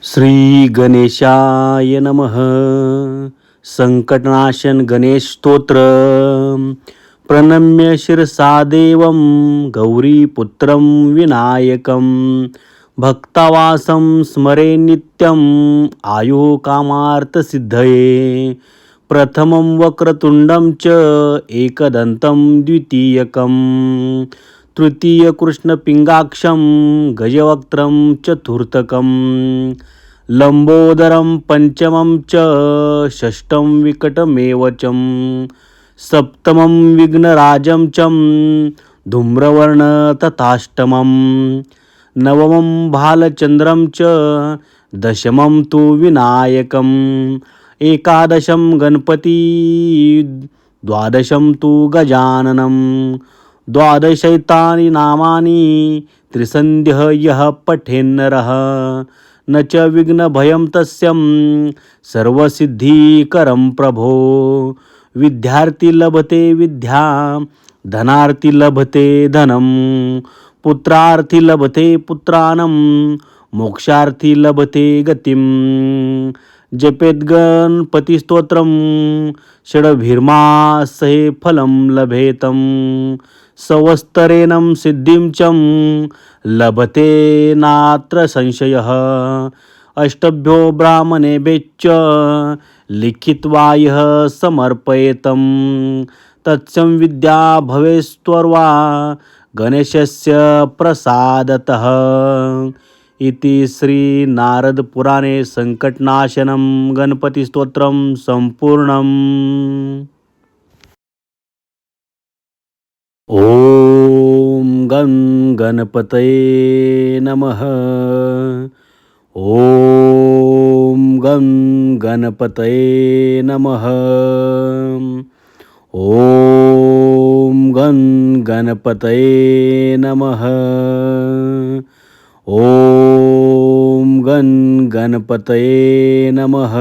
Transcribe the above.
श्री गणेशाय नमः. संकटनाशन गणेश स्तोत्र. प्रणम्य शिरसा देवं गौरीपुत्रं विनायकं भक्तावासं स्मरे नित्यं आयुः कामार्थसिद्धये. प्रथमं वक्रतुंडं च एकदन्तं द्वितीयकं तृतीय कृष्णपिंगाक्षं गजवक्त्रं चतुर्थकं लंबोदरं पंचमं च षष्ठं विकटमेव च सप्तमं विघ्नराजं च धूम्रवर्ण तथाष्टमं नवमं भालचंद्रं च दशमं तु विनायकम् एकादशं गणपती द्वादशं तु गजाननं द्वादशैतानि नामानि त्रिसन्ध्यः यः पठेन्नरः न च विघ्नभयं तस्यं सर्वसिद्धिकरं प्रभो. विद्यार्थी लभते विद्या, धनार्थी लभते धनं, पुत्रार्थी लभते पुत्रानं, मोक्षार्थी लभते गतिं. जपेत गणपती स्तोत्रम षडभिर्मासहे फलं लभेतं संवत्सरेण सिद्धिं च लभते नात्र संशयः. अष्टभ्यो ब्राह्मणेभ्यश्च लिखित्वा यः समर्पयेतं तत्सं विद्या भवेत्सर्वा गणेशस्य प्रसादतः. इति श्री नारद पुराणे संकटनाशनं गणपती स्तोत्रम संपूर्णम्. ओम गं गणपतये नमः. ओम गं गणपतये नमः. ओम गं गणपतये नमः. ओम गण गणपतये नमः.